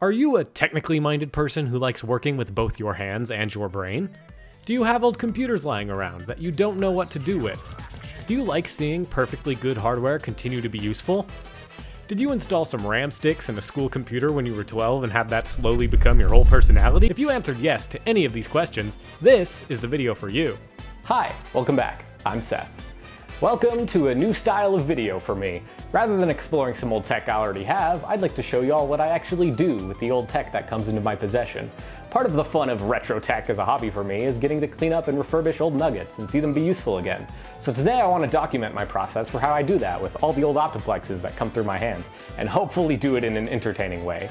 Are you a technically minded person who likes working with both your hands and your brain? Do you have old computers lying around that you don't know what to do with? Do you like seeing perfectly good hardware continue to be useful? Did you install some RAM sticks in a school computer when you were 12 and have that slowly become your whole personality? If you answered yes to any of these questions, this is the video for you. Hi, welcome back. I'm Seth. Welcome to a new style of video for me. Rather than exploring some old tech I already have, I'd like to show y'all what I actually do with the old tech that comes into my possession. Part of the fun of retro tech as a hobby for me is getting to clean up and refurbish old nuggets and see them be useful again. So today I want to document my process for how I do that with all the old Optiplexes that come through my hands, and hopefully do it in an entertaining way.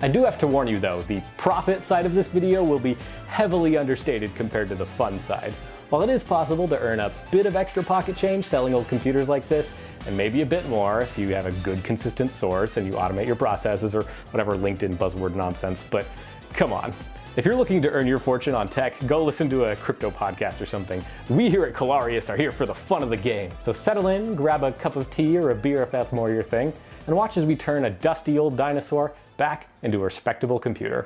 I do have to warn you though, the profit side of this video will be heavily understated compared to the fun side. While it is possible to earn a bit of extra pocket change selling old computers like this, and maybe a bit more if you have a good consistent source and you automate your processes or whatever LinkedIn buzzword nonsense, but come on. If you're looking to earn your fortune on tech, go listen to a crypto podcast or something. We here at Colarius are here for the fun of the game. So settle in, grab a cup of tea or a beer if that's more your thing, and watch as we turn a dusty old dinosaur back into a respectable computer.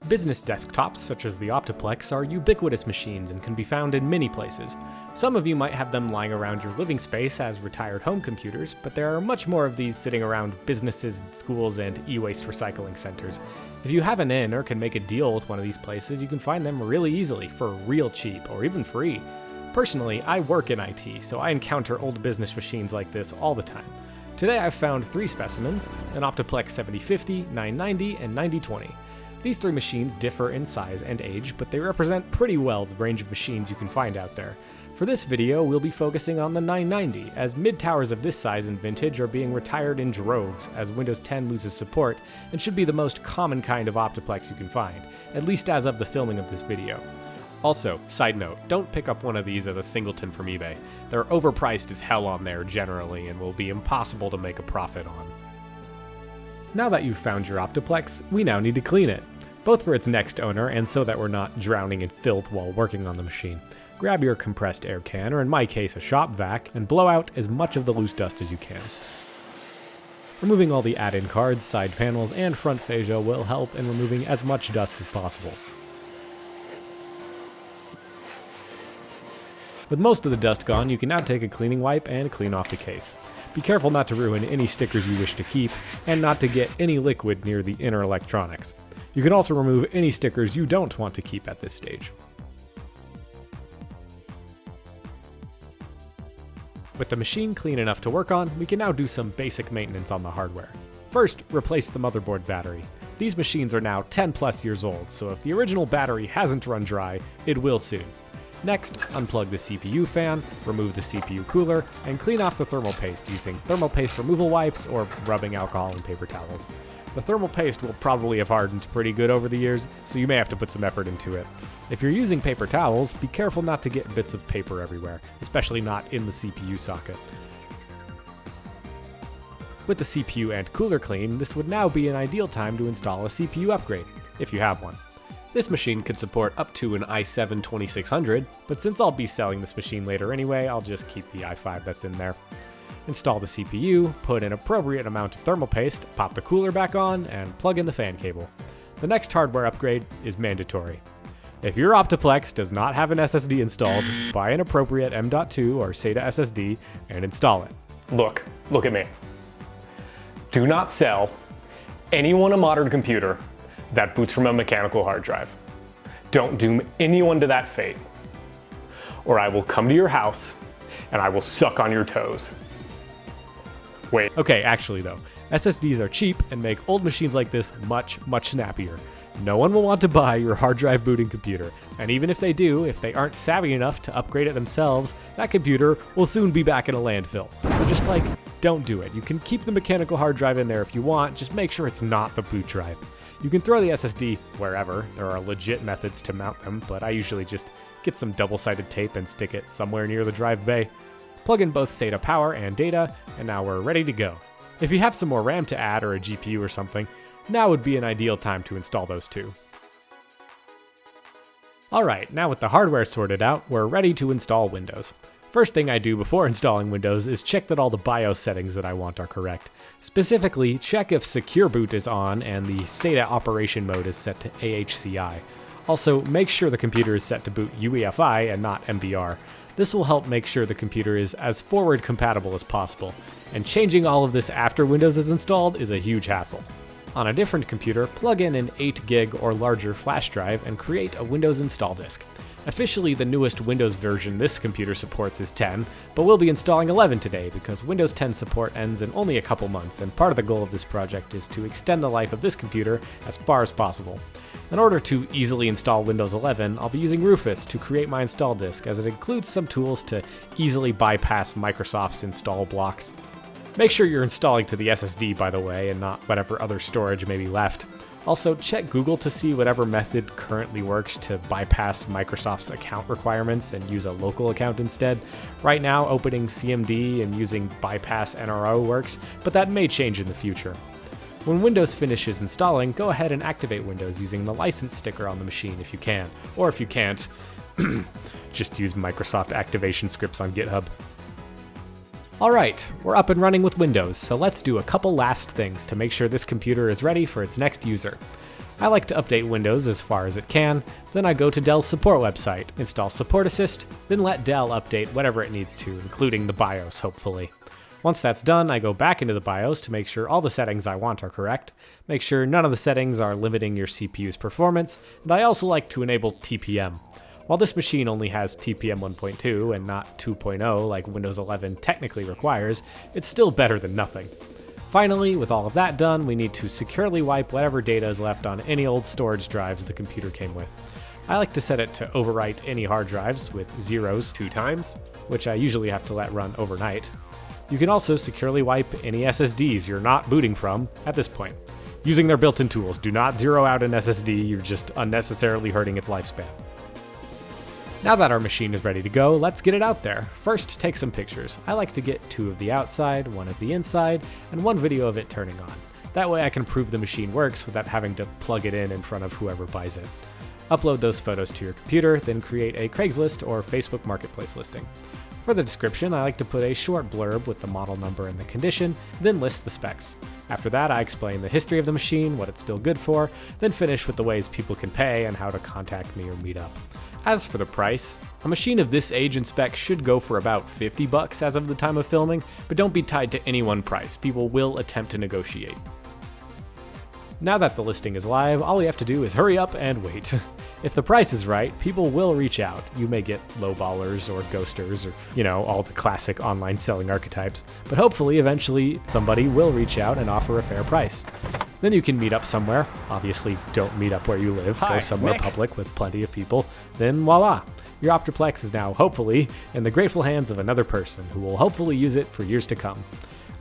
Business desktops, such as the Optiplex, are ubiquitous machines and can be found in many places. Some of you might have them lying around your living space as retired home computers, but there are much more of these sitting around businesses, schools, and e-waste recycling centers. If you have an in or can make a deal with one of these places, you can find them really easily for real cheap or even free. Personally, I work in IT, so I encounter old business machines like this all the time. Today I've found 3 specimens, an Optiplex 7050, 990, and 9020. These 3 machines differ in size and age, but they represent pretty well the range of machines you can find out there. For this video, we'll be focusing on the 990, as mid-towers of this size and vintage are being retired in droves as Windows 10 loses support, and should be the most common kind of Optiplex you can find, at least as of the filming of this video. Also, side note, don't pick up one of these as a singleton from eBay. They're overpriced as hell on there generally, and will be impossible to make a profit on. Now that you've found your Optiplex, we now need to clean it, both for its next owner and so that we're not drowning in filth while working on the machine. Grab your compressed air can, or in my case a shop vac, and blow out as much of the loose dust as you can. Removing all the add-in cards, side panels, and front fascia will help in removing as much dust as possible. With most of the dust gone, you can now take a cleaning wipe and clean off the case. Be careful not to ruin any stickers you wish to keep, and not to get any liquid near the inner electronics. You can also remove any stickers you don't want to keep at this stage. With the machine clean enough to work on, we can now do some basic maintenance on the hardware. First, replace the motherboard battery. These machines are now 10 plus years old, so if the original battery hasn't run dry, it will soon. Next, unplug the CPU fan, remove the CPU cooler, and clean off the thermal paste using thermal paste removal wipes or rubbing alcohol and paper towels. The thermal paste will probably have hardened pretty good over the years, so you may have to put some effort into it. If you're using paper towels, be careful not to get bits of paper everywhere, especially not in the CPU socket. With the CPU and cooler clean, this would now be an ideal time to install a CPU upgrade, if you have one. This machine could support up to an i7-2600, but since I'll be selling this machine later anyway, I'll just keep the i5 that's in there. Install the CPU, put an appropriate amount of thermal paste, pop the cooler back on, and plug in the fan cable. The next hardware upgrade is mandatory. If your Optiplex does not have an SSD installed, buy an appropriate M.2 or SATA SSD and install it. Look at me. Do not sell anyone a modern computer that boots from a mechanical hard drive. Don't doom anyone to that fate, or I will come to your house and I will suck on your toes. Wait. Okay, actually though, SSDs are cheap and make old machines like this much snappier. No one will want to buy your hard drive booting computer, and even if they do, if they aren't savvy enough to upgrade it themselves, that computer will soon be back in a landfill. So just don't do it. You can keep the mechanical hard drive in there if you want, just make sure it's not the boot drive. You can throw the SSD wherever. There are legit methods to mount them, but I usually just get some double-sided tape and stick it somewhere near the drive bay. Plug in both SATA power and data, and now we're ready to go. If you have some more RAM to add or a GPU or something, now would be an ideal time to install those too. Alright, now with the hardware sorted out, we're ready to install Windows. First thing I do before installing Windows is check that all the BIOS settings that I want are correct. Specifically, check if Secure Boot is on and the SATA operation mode is set to AHCI. Also, make sure the computer is set to boot UEFI and not MBR. This will help make sure the computer is as forward compatible as possible, and changing all of this after Windows is installed is a huge hassle. On a different computer, plug in an 8 gig or larger flash drive and create a Windows install disk. Officially, the newest Windows version this computer supports is 10, but we'll be installing 11 today because Windows 10 support ends in only a couple months, and part of the goal of this project is to extend the life of this computer as far as possible. In order to easily install Windows 11, I'll be using Rufus to create my install disk, as it includes some tools to easily bypass Microsoft's install blocks. Make sure you're installing to the SSD, by the way, and not whatever other storage may be left. Also, check Google to see whatever method currently works to bypass Microsoft's account requirements and use a local account instead. Right now, opening CMD and using bypass NRO works, but that may change in the future. When Windows finishes installing, go ahead and activate Windows using the license sticker on the machine if you can. Or if you can't, just use Microsoft activation scripts on GitHub. Alright, we're up and running with Windows, so let's do a couple last things to make sure this computer is ready for its next user. I like to update Windows as far as it can, then I go to Dell's support website, install Support Assist, then let Dell update whatever it needs to, including the BIOS, hopefully. Once that's done, I go back into the BIOS to make sure all the settings I want are correct, make sure none of the settings are limiting your CPU's performance, and I also like to enable TPM. While this machine only has TPM 1.2 and not 2.0 like Windows 11 technically requires, it's still better than nothing. Finally, with all of that done, we need to securely wipe whatever data is left on any old storage drives the computer came with. I like to set it to overwrite any hard drives with zeros 2 times, which I usually have to let run overnight. You can also securely wipe any SSDs you're not booting from at this point. Using their built-in tools, do not zero out an SSD, you're just unnecessarily hurting its lifespan. Now that our machine is ready to go, let's get it out there. First, take some pictures. I like to get 2 of the outside, 1 of the inside, and 1 video of it turning on. That way I can prove the machine works without having to plug it in front of whoever buys it. Upload those photos to your computer, then create a Craigslist or Facebook Marketplace listing. For the description, I like to put a short blurb with the model number and the condition, then list the specs. After that, I explain the history of the machine, what it's still good for, then finish with the ways people can pay and how to contact me or meet up. As for the price, a machine of this age and spec should go for about $50 as of the time of filming, but don't be tied to any one price. People will attempt to negotiate. Now that the listing is live, all we have to do is hurry up and wait. If the price is right, people will reach out. You may get lowballers or ghosters or, all the classic online selling archetypes, but hopefully eventually somebody will reach out and offer a fair price. Then you can meet up somewhere. Obviously, don't meet up where you live. Go somewhere public with plenty of people. Then voila! Your Optiplex is now, hopefully, in the grateful hands of another person who will hopefully use it for years to come.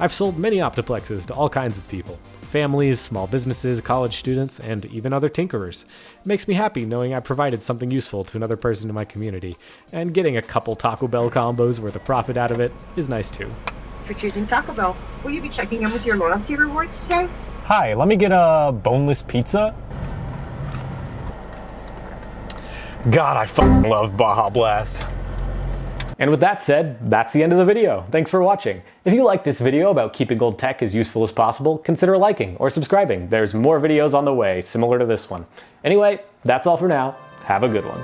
I've sold many Optiplexes to all kinds of people. Families, small businesses, college students, and even other tinkerers. It makes me happy knowing I provided something useful to another person in my community, and getting a couple Taco Bell combos worth of profit out of it is nice too. For choosing Taco Bell, will you be checking in with your loyalty rewards today? Hi, let me get a boneless pizza. God, I fucking love Baja Blast. And with that said, that's the end of the video. Thanks for watching. If you liked this video about keeping old tech as useful as possible, consider liking or subscribing. There's more videos on the way, similar to this one. Anyway, that's all for now. Have a good one.